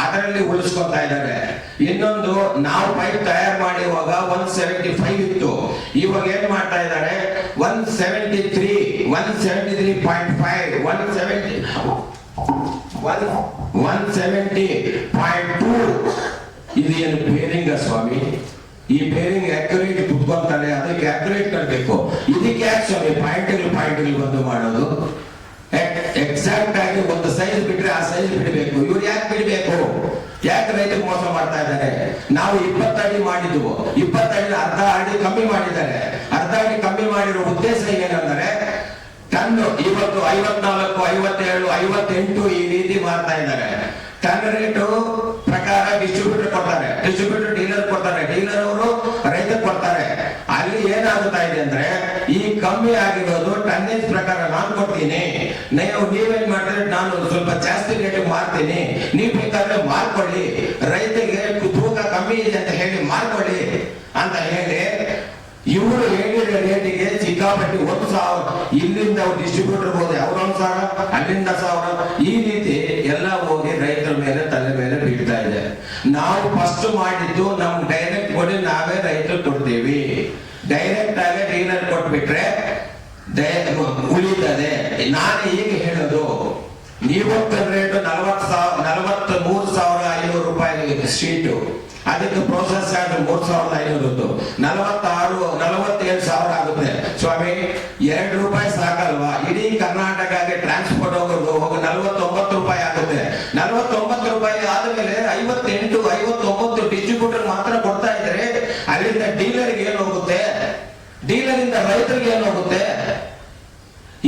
ಅದರಲ್ಲಿ ಉಳಿಸ್ಕೊತಾ ಇದ್ದಾರೆ. ಇನ್ನೊಂದು, ನಾವು ಪೈಪ್ ತಯಾರು ಮಾಡಿರುವಾಗ 175 ಇತ್ತು, ಇವಾಗ ಏನ್ ಮಾಡ್ತಾ ಇದ್ದಾರೆ 173, 173.5, 170.2. ಇದು ಏನು ಬೇರಿಂಗ ಸ್ವಾಮಿ? ಈ ಬೇರಿಂಗ್ ಅಕ್ಯುರೇಟ್ ಕುತ್ಕೊಂತಾರೆ, ಅದಕ್ಕೆ ಅಕ್ಯುರೇಟ್ ಕಟ್ಟಬೇಕು. ಇದಕ್ಕೆ ಯಾಕೆ ಸ್ವಾಮಿ ಪಾಯಿಂಟ್ಗಳು ಬಂದು ಮಾಡೋದು? ಎಕ್ಸಾಕ್ಟ್ ಆಗಿ ಒಂದು ಸೈಜ್ ಬಿಟ್ರೆ ಆ ಸೈಜ್ ಬಿಡಬೇಕು. ಇವ್ರು ಯಾಕೆ ಬಿಡಬೇಕು? ಯಾಕೆ ರೈತರು ಮೋಸ ಮಾಡ್ತಾ ಇದ್ದಾರೆ? ನಾವು 20 ಅಡಿ ಮಾಡಿದ್ವು, 20 ಅಡಿ ಅರ್ಧ ಅಡಿ ಕಮ್ಮಿ ಮಾಡಿದ್ದಾರೆ. ಅರ್ಧ ಅಡಿ ಕಮ್ಮಿ ಮಾಡಿರೋ ಉದ್ದೇಶ ಏನಂದ್ರೆ, ಟನ್ ಇವತ್ತು 54, 57, 58 ಈ ರೀತಿ ಮಾಡ್ತಾ ಇದ್ದಾರೆ. ಟನ್ ರೇಟು ಪ್ರಕಾರ ಡಿಸ್ಟ್ರಿಬ್ಯೂಟರ್ ಕೊಡ್ತಾರೆ, ಡಿಸ್ಟ್ರಿಬ್ಯೂಟರ್ ಡೀಲರ್ ಕೊಡ್ತಾರೆ, ಡೀಲರ್ ಅವರು ರೈತ ಕೊಡ್ತಾರೆ. ಅಲ್ಲಿ ಏನಾಗುತ್ತಾ ಇದೆ ಅಂದ್ರೆ, ಈ ಕಮ್ಮಿ ಆಗಿರೋದು ಟನ್ನೇಜ್ ಪ್ರಕಾರ ನಾನು ಕೊಡ್ತೀನಿ, ನೀವೇನ್ ಮಾಡಿದ್ರೆ ನಾನು ಸ್ವಲ್ಪ ಜಾಸ್ತಿ ರೇಟ್ ಮಾರ್ತೀನಿ, ನೀವು ಬೇಕಾದ್ರೆ ಮಾರ್ಕೊಳ್ಳಿ, ರೈತರಿಗೆ ತೂಕ ಕಮ್ಮಿ ಇದೆ ಅಂತ ಹೇಳಿ ಮಾರ್ಕೊಳ್ಳಿ ಅಂತ ಹೇಳಿ ಇವರು ಹೇಳಿದ ರೇಟಿಗೆ ಸಿಕ್ಕಾಪಟ್ಟಿ 1,000 ಇಲ್ಲಿಂದ ಡಿಸ್ಟ್ರಿಬ್ಯೂಟರ್ ಹೋದೆ ಅವ್ರ 1,000, ಅಲ್ಲಿಂದ 1,000, ಈ ರೀತಿ ಎಲ್ಲ ಹೋಗಿ ರೈತರ ಮೇಲೆ ತಲೆ ಮೇಲೆ ಬೀಳ್ತಾ ಇದೆ. ನಾವು ಫಸ್ಟ್ ಮಾಡಿದ್ದು ನಮ್ಗೆ ಡೈರೆಕ್ಟ್ ಕೊಡಿ, ನಾವೇ ರೈತರು ಕೊಡ್ತೀವಿ. ಡೈರೆಕ್ಟ್ ಆಗಿ ಡೀಲರ್ ಕೊಟ್ಬಿಟ್ರೆ ಉಳಿತದೆ. ನಾನು ಈಗ ಹೇಳೋದು, ಇವತ್ತಿನ ರೇಟ್ 43,500 ರೂಪಾಯಿ ಶೀಟು, ಅದಕ್ಕೆ ಪ್ರೋಸೆಸ್ ಚಾರ್ಜ್ 3,500, 47,000 ಆಗುತ್ತೆ. ಸ್ವಾಮಿ 2 ರೂಪಾಯಿ ಸಾಕಲ್ವಾ? ಇಡೀ ಕರ್ನಾಟಕಕ್ಕೆ ಟ್ರಾನ್ಸ್ಪೋರ್ಟ್ ಹೋಗೋದು 49 ರೂಪಾಯಿ ಆಗುತ್ತೆ. 49 ರೂಪಾಯಿ ಆದ್ಮೇಲೆ 58, 59 ಡಿಸ್ಟ್ರಿಬ್ಯೂಟರ್ ಮಾತ್ರ ಕೊಡ್ತಾ ಇದ್ರೆ ಅಲ್ಲಿಂದ ಡೀಲರ್ಗೆ ಏನು ಹೋಗುತ್ತೆ? ಡೀಲರಿಂದ ರೈತರಿಗೆ ಏನು ಹೋಗುತ್ತೆ?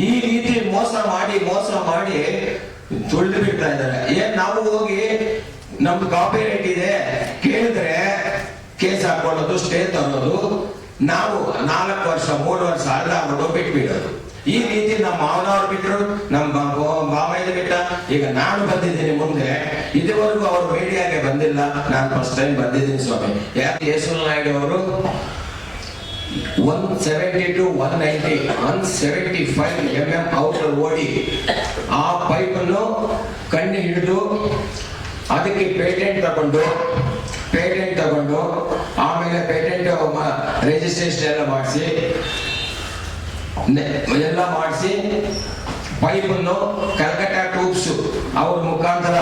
ಈ ರೀತಿ ಮೋಸ ಮಾಡಿ ತುಳಿದು ಬಿಡ್ತಾ ಇದ್ದಾರೆ. ಏನ್ ನಾವು ಹೋಗಿ ನಮ್ದು ಕಾಪಿ ರೈಟ್ ಇದೆ ಕೇಳಿದ್ರೆ ಕೇಸ್ ಹಾಕೊಳ್ಳೋದು, ಸ್ಟೇ ತರೋದು, ನಾವು 4 ವರ್ಷ 3 ವರ್ಷ ಅಲ್ಲ ಆಗೋದು ಬಿಟ್ಬಿಡೋದು. ಈ ರೀತಿ ನಮ್ಮ ಮಾವನವ್ರು ಬಿಟ್ಟರು, ನಮ್ಮ ಮಾಮಯ್ಯ ಬಿಟ್ಟ, ಈಗ ನಾನು ಬಂದಿದ್ದೀನಿ ಮುಂದೆ. ಇದುವರೆಗೂ ಅವರು ಮೀಡಿಯಾಗೆ ಬಂದಿಲ್ಲ, ನಾನು ಫಸ್ಟ್ ಟೈಮ್ ಬಂದಿದ್ದೀನಿ ಸ್ವಾಮಿ. ಯಾಕೆ ಯೇಸುಲ್ ನಾಯ್ಡು ಅವರು 170 to 190, 175 mm ಔಟರ್ ಓಡಿ ಆ ಪೈಪನ್ನು ಕಣ್ಣು ಹಿಡಿದು ಅದಕ್ಕೆ ಪೇಟೆಂಟ್ ತಗೊಂಡು ಆಮೇಲೆ ಪೇಟೆಂಟ್ ರಿಜಿಸ್ಟ್ರೇಷನ್ ಎಲ್ಲ ಮಾಡಿಸಿ ಪೈಪನ್ನು ಕಲ್ಕಟ್ಟ ಟ್ಯೂಬ್ಸ್ ಅವ್ರ ಮುಖಾಂತರ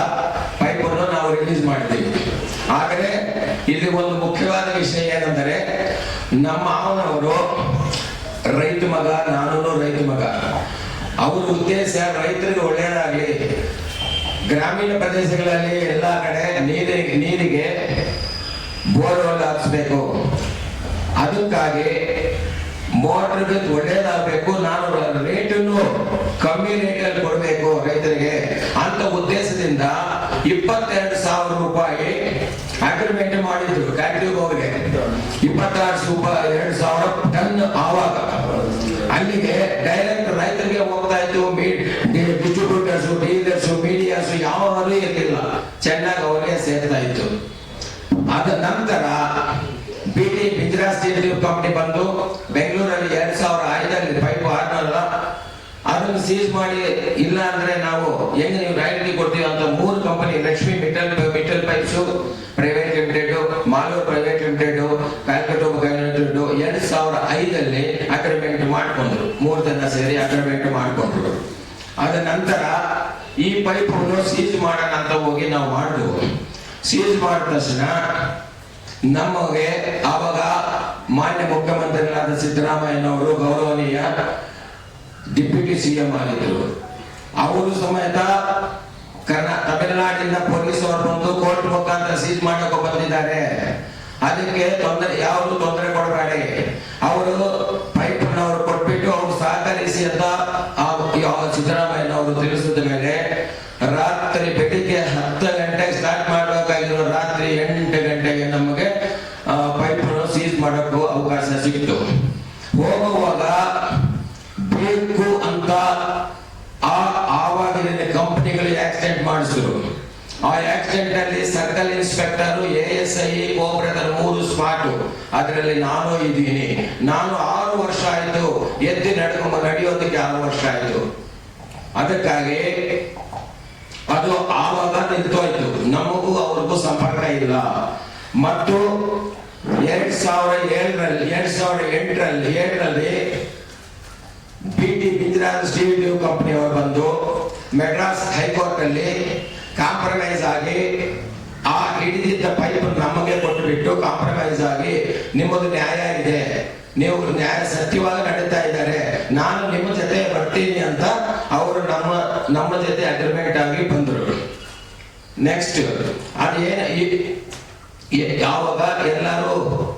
ಪೈಪನ್ನು ನಾವು ರಿಲೀಸ್ ಮಾಡ್ತೀವಿ. ಆದರೆ ಇಲ್ಲಿ ಒಂದು ಮುಖ್ಯವಾದ ವಿಷಯ ಏನಂದರೆ, ನಮ್ಮ ಮಾವನವರು ರೈತ ಮಗ, ನಾನು ರೈತ ಮಗ. ಅವ್ರ ಉದ್ದೇಶ ರೈತರಿಗೆ ಒಳ್ಳೆಯದಾಗಲಿ, ಗ್ರಾಮೀಣ ಪ್ರದೇಶಗಳಲ್ಲಿ ಎಲ್ಲ ಕಡೆ ನೀರಿಗೆ ಬೋರ್ವೆಲ್ ಹಾಕಿಸ್ಬೇಕು, ಅದಕ್ಕಾಗಿ ಮೋಟರ್ಗೆ ಒಳ್ಳೇದಾಗಬೇಕು, ನಾನು ರೇಟನ್ನು ಕಮ್ಮಿ ರೇಟಲ್ಲಿ ಕೊಡಬೇಕು ರೈತರಿಗೆ ಅಂತ ಉದ್ದೇಶದಿಂದ 22,000 ರೂಪಾಯಿ ಅಗ್ರಿಮೆಂಟ್ ಮಾಡಿದ್ರು. ಫ್ಯಾಕ್ಟ್ರಿಗೆ ಹೋಗಿ 22,000 ಟನ್ ಆವಾಗ ಅಲ್ಲಿಗೆ ಡೈರೆಕ್ಟ್ ರೈತರಿಗೆ ಹೋಗ್ತಾ ಇತ್ತು. ಡಿಸ್ಟ್ರಿಬ್ಯೂಟರ್ಸ್, ಡೀಲರ್ಸ್, ಮೀಡಿಯಾಸ್ ಯಾರು ಇರಲಿಲ್ಲ, ಚೆನ್ನಾಗಿ ಅವರಿಗೆ ಸೇರ್ತಾ ಇತ್ತು. ಅದ ನಂತರ ಬಿಟಿ ಬಿಜ್ರಾಸ್ ಸ್ಟೀಲ್ ಕಂಪನಿ ಬಂದು ಬೆಂಗಳೂರಲ್ಲಿ 2005 ಪೈಪ್ 600 ಅದನ್ನು ಸೀಸ್ ಮಾಡಿ, ಇಲ್ಲ ಅಂದ್ರೆ ನಾವು ಹೆಂಗ್ ನೀವು ರಾಯಲ್ಟಿ ಕೊಡ್ತೀವಿ ಅಂತ 3 company, Lakshmi Mittal pipes private limited, Malur private limited, ಕ್ಯಾಲ್ಕಟೋ ಲಿಮಿಟೆಡ್ 2005 ಅಗ್ರಿಮೆಂಟ್ ಮಾಡ್ಕೊಂಡ್ರು. 3 ಜನ ಸೇರಿ ಅಗ್ರಿಮೆಂಟ್ ಮಾಡ್ಕೊಂಡ್ರು. ಅದ ನಂತರ ಈ ಪೈಪ್ ಸೀಸ್ ಮಾಡೋಣ ಅಂತ ಹೋಗಿ ನಾವು ಮಾಡಿದ್ವು. ಸೀಸ್ ಮಾಡಿದ ತಕ್ಷಣ ನಮಗೆ ಆವಾಗ ಮಾನ್ಯ ಮುಖ್ಯಮಂತ್ರಿಗಳಾದ ಸಿದ್ದರಾಮಯ್ಯನವರು ಗೌರವನೀಯ ಡಿಪ್ಯೂಟಿ ಸಿಎಂ ಆಗಿದ್ರು. ಅವರು ಸಮೇತ ತಮಿಳುನಾಡಿನಿಂದ ಪೊಲೀಸ್ ಅವರು ಬಂದು ಕೋರ್ಟ್ ಮುಖಾಂತರ ಸೀಸ್ ಮಾಡಕ್ಕೆ ಬಂದಿದ್ದಾರೆ. ಅದಕ್ಕೆ ಯಾವುದು ತೊಂದರೆ ಕೊಡಬೇಡಿ, ಅವರು ಪೈಪ್ ಅವರು ಕೊಟ್ಬಿಟ್ಟು ಅವ್ರು ಸಹಕರಿಸಿ ಅಂತ ಸಿದ್ದರಾಮಯ್ಯನವರು ತಿಳಿಸಿದ ಮೇಲೆ ರಾತ್ರಿ ಬೆಳಿಗ್ಗೆ 10 ಗಂಟೆಗೆ ಸ್ಟಾರ್ಟ್ ಮಾಡಬೇಕಾಗಿರೋ ರಾತ್ರಿ 8 ಗಂಟೆಗೆ ನಮಗೆ ಪೈಪ್ ಸೀಸ್ ಮಾಡಕ್ಕೂ ಅವಕಾಶ ಸಿಕ್ತು. ಹೋಗುವಾಗ ಬೇಕು ಅಂತ ಆವಾಗಿನ ಕಂಪನಿಗಳು ಆಕ್ಸಿಡೆಂಟ್ ಮಾಡಿಸಿದ್ರು. ಆ ಆಕ್ಸಿಡೆಂಟ್ ಅಲ್ಲಿ ಸರ್ಕಲ್ ಇನ್ಸ್ಪೆಕ್ಟರ್, ASI, ಕೋಬ್ರದರ್ 3 ಸ್ಪಾಟ್. ಅದರಲ್ಲಿ ನಾನು ಇದ್ದೀನಿ. ನಾನು 6 ವರ್ಷ ಆಯ್ತು, ಎದ್ದು ನಡೆಯೋದಕ್ಕೆ 6 ವರ್ಷ ಆಯ್ತು. ಅದಕ್ಕಾಗಿ ಅದು ಆವಾಗ ನಿಂತೋಯ್ತು. ನಮಗೂ ಸಂಪರ್ಕ ಇಲ್ಲ. ಮತ್ತು 2008ರಲ್ಲಿ BT ಬಿಂದ್ರಾಜ್ ಸ್ಟೀಲ್ ಟ್ಯೂಬ್ ಕಂಪನಿ ಅವರು ಬಂದು ಮೆಡ್ರಾಸ್ ಹೈಕೋರ್ಟ್ ಅಲ್ಲಿ ಕಾಂಪ್ರಮೈಸ್ ಆಗಿ ಆ ಹಿಡಿದಿದ್ದ ಪೈಪ್ ನಮಗೆ ಕೊಟ್ಟುಬಿಟ್ಟು ಕಾಂಪ್ರಮೈಸ್ ಆಗಿ ನಿಮ್ಮದು ನ್ಯಾಯ ಇದೆ, ನೀವು ನ್ಯಾಯ ಸತ್ಯವಾಗಿ ನಡೀತಾ ಇದ್ದಾರೆ, ನಾನು ನಿಮ್ಮ ಜೊತೆ ಬರ್ತೀನಿ ಅಂತ ಅವರು ನಮ್ಮ ಜೊತೆ ಅಗ್ರಿಮೆಂಟ್ ಆಗಿ ಬಂದರು. ನೆಕ್ಸ್ಟ್ ಅದೇನು ಯಾವಾಗ ಎಲ್ಲರೂ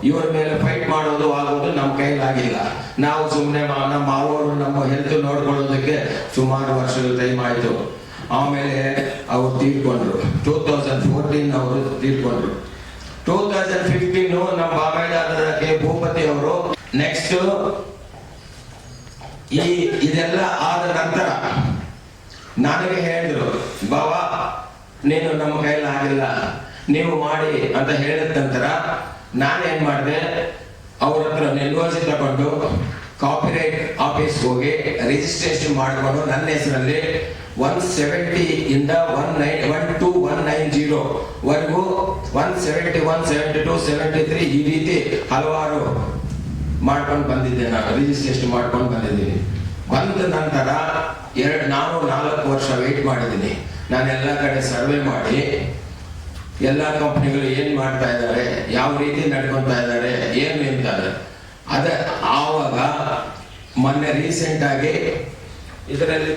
ಇವ್ರ ಮೇಲೆ ಫೈಟ್ ಮಾಡೋದು ಆಗೋದು ನಮ್ಮ ಕೈಲಾಗಿಲ್ಲ. ನಾವು ಸುಮ್ಮನೆ ನಮ್ಮ ಮಾವರು ನಮ್ಮ ಹೆಲ್ತ್ ನೋಡ್ಕೊಳ್ಳೋದಕ್ಕೆ ಸುಮಾರು ವರ್ಷಗಳು ಟೈಮ್ ಆಯ್ತು. ಆಮೇಲೆ ಅವರು ತೀರ್ಕೊಂಡ್ರು. 2014 ಅವರು ತೀರ್ಕೊಂಡ್ರು. 2015 ನಮ್ಮ ಬಾಮೈದಾರ ಕೆ ಭೂಪತಿ ಅವರು. ನೆಕ್ಸ್ಟ್ ಇದೆಲ್ಲ ಆದ ನಂತರ ನನಗೆ ಹೇಳಿದ್ರು, ಬಾವಾ ನೀನು ನಮ್ಮ ಕೈಲಾಗಿಲ್ಲ, ನೀವು ಮಾಡಿ ಅಂತ ಹೇಳಿದ ನಂತರ ನಾನೇನ್ ಮಾಡಿದೆ, ಅವ್ರ ಹತ್ರ ಎನ್ಒಸಿ ತಗೊಂಡು ಕಾಪಿರೈಟ್ ಆಫೀಸ್ ಹೋಗಿ ರಿಜಿಸ್ಟ್ರೇಷನ್ ಮಾಡಿಕೊಂಡು ನನ್ನ ಹೆಸರಲ್ಲಿ 170 ಇಂದ 190 ವರೆಗೂ 171, 72, 73 ಈ ರೀತಿ ಹಲವಾರು ಮಾಡ್ಕೊಂಡು ಬಂದಿದ್ದೆ. ನಾನು ರಿಜಿಸ್ಟ್ರೇಷನ್ ಮಾಡ್ಕೊಂಡು ಬಂದಿದ್ದೀನಿ. ಬಂದ ನಂತರ ನಾನು 4 ವರ್ಷ ವೇಟ್ ಮಾಡಿದ್ದೀನಿ. ನಾನು ಎಲ್ಲ ಕಡೆ ಸರ್ವೆ ಮಾಡಿ ಎಲ್ಲ ಕಂಪನಿಗಳು ಏನ್ ಮಾಡ್ತಾ ಇದ್ದಾರೆ, ಯಾವ ರೀತಿ ನಡ್ಕೊಂತಾ ಇದ್ದಾರೆ, ಏನು ಅಂತಾರೆ ಆವಾಗ ಮೊನ್ನೆ ರೀಸೆಂಟ್ ಆಗಿ ಇದರಲ್ಲಿ